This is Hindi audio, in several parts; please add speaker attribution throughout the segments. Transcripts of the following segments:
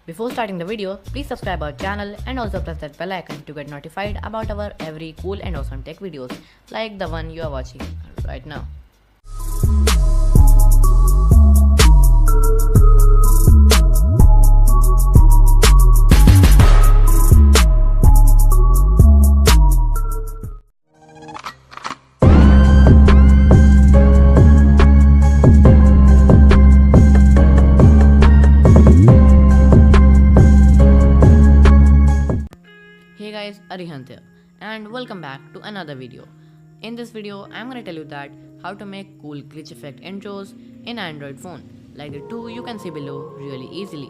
Speaker 1: Before starting the video, please subscribe our channel and also press that bell icon to get notified about our every cool and awesome tech videos like the one you are watching right now. Hey guys, Arihant here and welcome back to another video. In this video, I'm gonna tell you that how to make cool glitch effect intros in Android phone like the two you can see below really easily.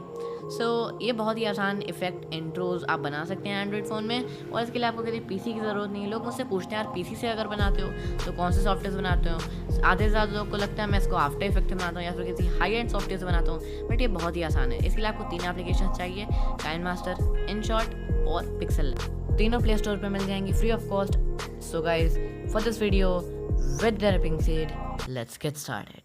Speaker 1: So ये बहुत ही आसान इफेक्ट इंट्रोज आप बना सकते हैं एंड्रॉइड फ़ोन में और इसके लिए आपको किसी पीसी की ज़रूरत नहीं है। लोग मुझसे पूछते हैं यार पीसी से अगर बनाते हो तो कौन से सॉफ्टवेयर बनाते हो। आधे से ज़्यादा लोग को लगता है मैं इसको आफ्टर इफेक्ट से बनाता हूँ या फिर किसी हाई एंड सॉफ्टवेयर से बनाता हूँ, बट ये बहुत ही आसान है। इसके लिए आपको 3 एप्लीकेशन चाहिए, काइनमास्टर, इनशॉट और पिक्सल। तीनों प्ले स्टोर पर मिल जाएंगी free of cost. So guys for this video with that being said, let's get started.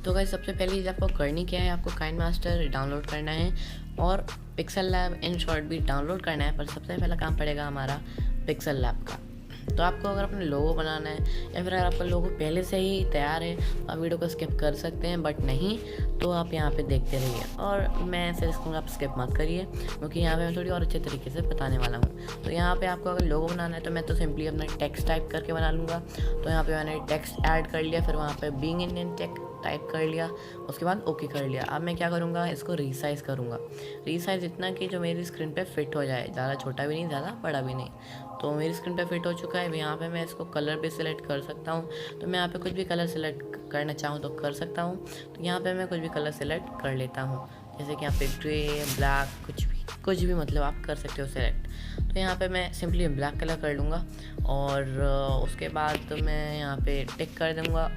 Speaker 1: तो गाइस सबसे पहले चीज़ आपको करनी क्या है, आपको काइनमास्टर डाउनलोड करना है और पिक्सल लैब इनशॉट भी डाउनलोड करना है। पर सबसे पहला काम पड़ेगा हमारा पिक्सल लैब का। तो आपको अगर अपने लोगो बनाना है या फिर अगर आपका लोगो पहले से ही तैयार है तो आप वीडियो को स्किप कर सकते हैं, बट नहीं तो आप यहाँ पे देखते रहिए और मैं सजेस्ट करूँगा आप स्किप मत करिए क्योंकि यहाँ पे मैं थोड़ी और अच्छे तरीके से बताने वाला हूँ। तो यहाँ पे आपको अगर लोगो बनाना है तो मैं तो सिंपली अपना टेक्स्ट टाइप करके बना लूँगा। तो यहाँ पे मैंने टेक्स्ट ऐड कर लिया, फिर वहाँ पे बीइंग इंडियन टेक टाइप कर लिया, उसके बाद ओके कर लिया। अब मैं क्या करूँगा, इसको रीसाइज़ करूँगा। रीसाइज़ इतना कि जो मेरी स्क्रीन पे फिट हो जाए, ज़्यादा छोटा भी नहीं ज़्यादा बड़ा भी नहीं। तो मेरी स्क्रीन पे फिट हो चुका है। यहाँ पे मैं इसको कलर भी सिलेक्ट कर सकता हूँ, तो मैं यहाँ पे कुछ भी कलर सिलेक्ट करना चाहूँ तो कर सकता हूँ। तो यहाँ पे मैं कुछ भी कलर सिलेक्ट कर लेता हूँ, जैसे कि यहाँ पे ग्रे, ब्लैक, कुछ भी मतलब आप कर सकते हो सिलेक्ट। तो यहाँ पे मैं सिंपली ब्लैक कलर कर लूँगा और उसके बाद तो मैं यहाँ पे टिक कर दूँगा।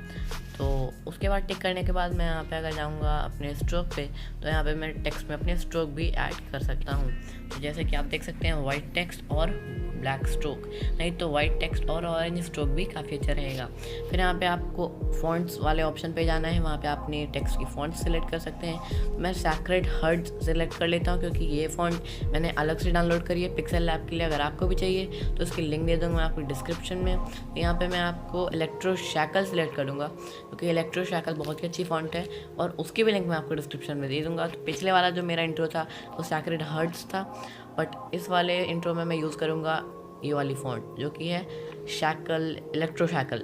Speaker 1: तो उसके बाद टिक करने के बाद मैं यहाँ पे अगर जाऊँगा अपने स्ट्रोक पे तो यहाँ पे मैं टेक्स्ट में अपने स्ट्रोक भी ऐड कर सकता हूँ। तो जैसे कि आप देख सकते हैं वाइट टेक्स्ट और ब्लैक स्ट्रोक, नहीं तो वाइट टेक्स्ट और ऑरेंज स्ट्रोक भी काफ़ी अच्छा रहेगा। फिर यहाँ पे आपको फॉन्ट्स वाले ऑप्शन पे जाना है, वहाँ पे आप अपनी टेक्स्ट की फॉन्ट सेलेक्ट कर सकते हैं। मैं सैक्रेड हर्ट्स सेलेक्ट कर लेता हूँ क्योंकि ये फॉन्ट मैंने अलग से डाउनलोड करी है पिक्सल लैब के लिए। अगर आपको भी चाहिए तो उसकी लिंक दे दूँगा मैं आपको डिस्क्रिप्शन में। तो यहाँ पे मैं आपको इलेक्ट्रो शैकल सेलेक्ट कर दूँगा क्योंकि इलेक्ट्रो शैकल बहुत ही अच्छी फॉन्ट है और उसकी भी लिंक मैं आपको डिस्क्रिप्शन में दे दूँगा। तो पिछले वाला जो मेरा इंट्रो था वो सैक्रेड हर्ट्स था, बट इस वाले इंट्रो में मैं यूज़ करूँगा ये वाली फ़ॉन्ट जो कि है शैकल, इलेक्ट्रो शैकल।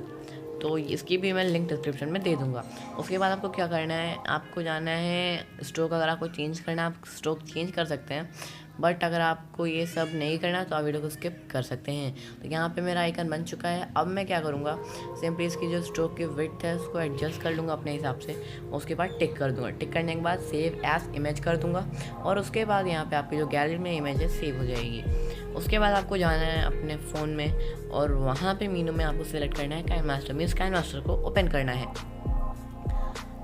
Speaker 1: तो इसकी भी मैं लिंक डिस्क्रिप्शन में दे दूँगा। उसके बाद आपको क्या करना है, आपको जाना है स्ट्रोक। अगर आपको चेंज करना है आप स्ट्रोक चेंज कर सकते हैं, बट अगर आपको ये सब नहीं करना तो आप वीडियो को स्किप कर सकते हैं। तो यहाँ पे मेरा आइकन बन चुका है। अब मैं क्या करूँगा, सिंपली इसकी जो स्ट्रोक की विड्थ है उसको एडजस्ट कर लूँगा अपने हिसाब से। उसके बाद टिक कर दूँगा। टिक करने के बाद सेव एज इमेज कर दूँगा और उसके बाद यहाँ पे आपकी जो गैलरी में इमेज है सेव हो जाएगी। उसके बाद आपको जाना है अपने फ़ोन में और वहाँ पे मीनू में आपको सेलेक्ट करना है काइनमास्टर, मीन्स काइनमास्टर को ओपन करना है।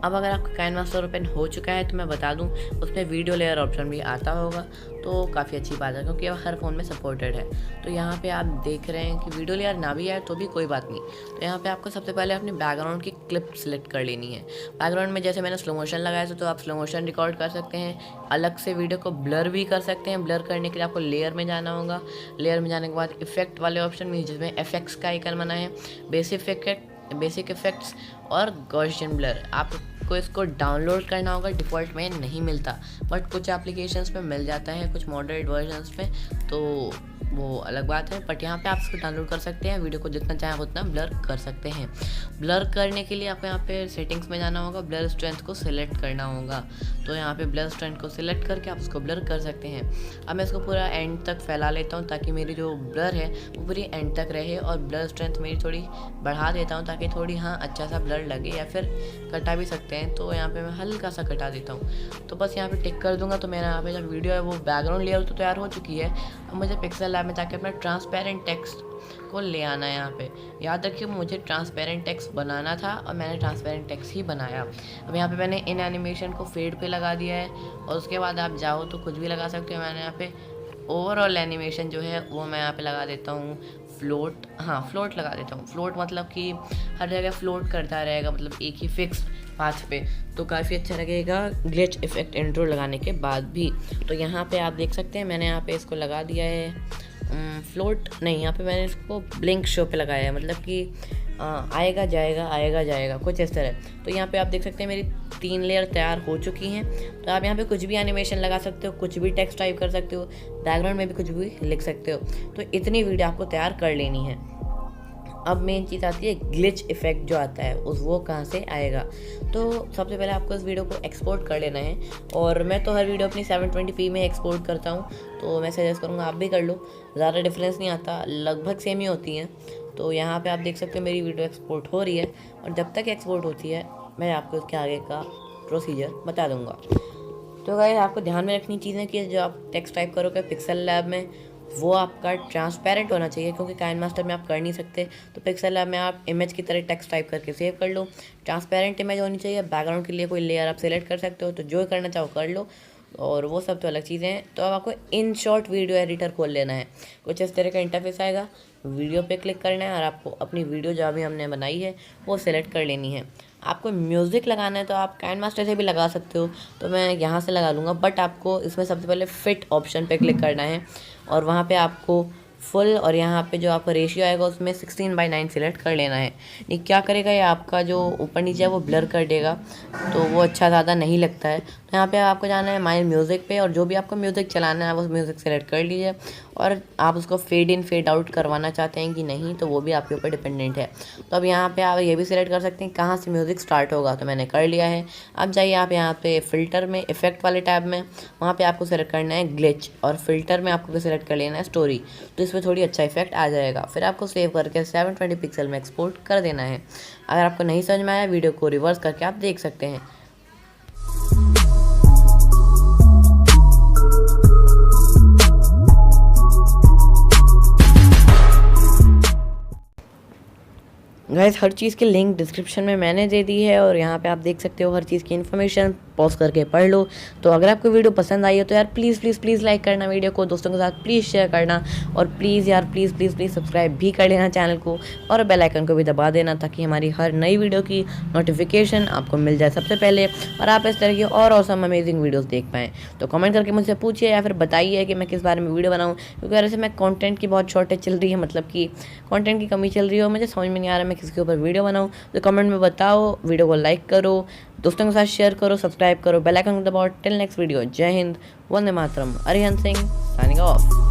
Speaker 1: अब अगर आपका काइनमास्टर ओपन हो चुका है तो मैं बता दूं उसमें वीडियो लेयर ऑप्शन भी आता होगा, तो काफ़ी अच्छी बात है क्योंकि अब हर फ़ोन में सपोर्टेड है। तो यहाँ पे आप देख रहे हैं कि वीडियो लेयर ना भी आए तो भी कोई बात नहीं। तो यहाँ पे आपको सबसे पहले अपनी बैकग्राउंड की क्लिप सेलेक्ट कर लेनी है। बैकग्राउंड में जैसे मैंने स्लो मोशन लगाया था तो आप स्लो मोशन रिकॉर्ड कर सकते हैं, अलग से वीडियो को ब्लर भी कर सकते हैं। ब्लर करने के लिए आपको लेयर में जाना होगा। लेयर में जाने के बाद इफेक्ट वाले ऑप्शन में जिसमें एफएक्स का आइकन बना है, बेसिक इफेक्ट्स और गॉसियन ब्लर, आपको इसको डाउनलोड करना होगा। डिफ़ॉल्ट में नहीं मिलता बट कुछ एप्लीकेशंस पे मिल जाता है, कुछ मॉडरेट वर्जन्स पे, तो वो अलग बात है। बट यहाँ पे आप इसको डाउनलोड कर सकते हैं, वीडियो को जितना चाहें उतना ब्लर कर सकते हैं। ब्लर करने के लिए आपको यहाँ पे सेटिंग्स में जाना होगा, ब्लर स्ट्रेंथ को सिलेक्ट करना होगा। तो यहाँ पे ब्लर स्ट्रेंथ को सिलेक्ट करके आप इसको ब्लर कर सकते हैं। अब मैं इसको पूरा एंड तक फैला लेता हूँ ताकि मेरी जो ब्लर है वो पूरी एंड तक रहे और ब्लर स्ट्रेंथ मेरी थोड़ी बढ़ा देता हूँ ताकि थोड़ी अच्छा सा ब्लर लगे, या फिर कटा भी सकते हैं। तो यहाँ पे मैं हल्का सा कटा देता हूँ। तो बस यहाँ पे टिक कर दूँगा। तो मेरा यहाँ पे जब वीडियो है वो बैकग्राउंड लेयर तो तैयार हो चुकी है। अब मुझे पिक्सल लैब में जाके अपना ट्रांसपेरेंट टेक्स्ट को ले आना है। यहाँ पे याद रखिए मुझे ट्रांसपेरेंट टेक्स्ट बनाना था और मैंने ट्रांसपेरेंट टेक्स्ट ही बनाया। अब यहाँ पे मैंने इन एनिमेशन को फेड पे लगा दिया है और उसके बाद आप जाओ तो कुछ भी लगा सकते हो। मैंने यहाँ पे ओवरऑल एनिमेशन जो है वो मैं यहाँ पे लगा देता हूँ फ्लोट, हाँ फ्लोट लगा देता हूँ। फ्लोट मतलब कि हर जगह फ्लोट करता रहेगा, मतलब एक ही फिक्स पाथ पे, तो काफ़ी अच्छा लगेगा ग्लिच इफेक्ट इंट्रो लगाने के बाद भी। तो यहाँ पे आप देख सकते हैं मैंने यहाँ पे इसको लगा दिया है फ्लोट नहीं, यहाँ पे मैंने इसको ब्लिंक शो पे लगाया है, मतलब कि आएगा जाएगा कुछ इस तरह। तो यहाँ पे आप देख सकते हैं मेरी 3 लेयर तैयार हो चुकी हैं। तो आप यहाँ पे कुछ भी एनिमेशन लगा सकते हो, कुछ भी टेक्स्ट टाइप कर सकते हो, बैकग्राउंड में भी कुछ भी लिख सकते हो। तो इतनी वीडियो आपको तैयार कर लेनी है। अब मेन चीज़ आती है ग्लिच इफेक्ट जो आता है उस वो कहाँ से आएगा। तो सबसे पहले आपको इस वीडियो को एक्सपोर्ट कर लेना है, और मैं तो हर वीडियो अपनी 720p में एक्सपोर्ट करता हूँ, तो मैं सजेस्ट करूँगा आप भी कर लो। ज़्यादा डिफरेंस नहीं आता, लगभग सेम ही होती हैं। तो यहाँ पे आप देख सकते हो मेरी वीडियो एक्सपोर्ट हो रही है, और जब तक एक्सपोर्ट होती है मैं आपको इसके आगे का प्रोसीजर बता दूँगा। तो गाइस आपको ध्यान में रखनी चीज़ें कि जो आप टेक्स्ट टाइप करोगे पिक्सल लैब में वो आपका ट्रांसपेरेंट होना चाहिए, क्योंकि काइनमास्टर में आप कर नहीं सकते। तो पिक्सल लैब में आप इमेज की तरह टेक्स्ट टाइप करके सेव कर लो। ट्रांसपेरेंट इमेज होनी चाहिए। बैकग्राउंड के लिए कोई लेयर आप सेलेक्ट कर सकते हो, तो जो करना चाहो कर लो, और वो सब तो अलग चीज़ें हैं। तो अब आपको इन शॉर्ट वीडियो एडिटर खोल लेना है। कुछ इस तरह का इंटरफेस आएगा, वीडियो पे क्लिक करना है और आपको अपनी वीडियो जो अभी हमने बनाई है वो सेलेक्ट कर लेनी है। आपको म्यूज़िक लगाना है तो आप काइनमास्टर से भी लगा सकते हो, तो मैं यहाँ से लगा लूँगा। बट आपको इसमें सबसे पहले फिट ऑप्शन पे क्लिक करना है, और वहाँ पे आपको फुल, और यहाँ पे जो आपका रेशियो आएगा उसमें 16:9 सेलेक्ट कर लेना है। ये क्या करेगा, ये आपका जो ऊपर नीचे है वो ब्लर कर देगा, तो वो अच्छा ज़्यादा नहीं लगता है। तो यहाँ पे आपको जाना है माय म्यूज़िक पे, और जो भी आपको म्यूज़िक चलाना है वो म्यूज़िक सेलेक्ट कर लीजिए। और आप उसको फेड इन फेड आउट करवाना चाहते हैं कि नहीं, तो वो भी आपके ऊपर डिपेंडेंट है। तो अब यहाँ पे आप ये भी सिलेक्ट कर सकते हैं कहाँ से म्यूज़िक स्टार्ट होगा, तो मैंने कर लिया है। अब जाइए आप यहाँ पे फ़िल्टर में, इफेक्ट वाले टैब में, वहाँ पे आपको सेलेक्ट करना है ग्लिच, और फिल्टर में आपको सेलेक्ट कर लेना है स्टोरी। तो इसमें थोड़ी अच्छा इफेक्ट आ जाएगा। फिर आपको सेव करके 720 पिक्सल में एक्सपोर्ट कर देना है। अगर आपको नहीं समझ में आया, वीडियो को रिवर्स करके आप देख सकते हैं। गाइस हर चीज़ की लिंक डिस्क्रिप्शन में मैंने दे दी है, और यहाँ पे आप देख सकते हो हर चीज़ की इन्फॉर्मेशन, पॉज करके पढ़ लो। तो अगर आपको वीडियो पसंद आई हो तो यार प्लीज़ लाइक करना वीडियो को, दोस्तों के साथ प्लीज़ शेयर करना, और प्लीज़ यार प्लीज़ सब्सक्राइब भी कर लेना चैनल को, और बेल आइकन को भी दबा देना, ताकि हमारी हर नई वीडियो की नोटिफिकेशन आपको मिल जाए सबसे पहले, और आप इस तरह की और ऑसम अमेजिंग वीडियोज़ देख पाएँ। तो कमेंट करके मुझसे पूछिए या फिर बताइए कि मैं किस बारे में वीडियो बनाऊँ, क्योंकि वैसे मैं कंटेंट की बहुत शॉर्टेज चल रही है, मतलब कि कंटेंट की कमी चल रही है, और मुझे समझ में नहीं आ रहा मैं किसके ऊपर वीडियो बनाऊँ। तो कमेंट में बताओ, वीडियो को लाइक करो, दोस्तों के साथ शेयर करो, सब्सक्राइब करो, बेल आइकन दबाओ। टिल नेक्स्ट वीडियो, जय हिंद, वंदे मातरम। Arihant Singh signing of.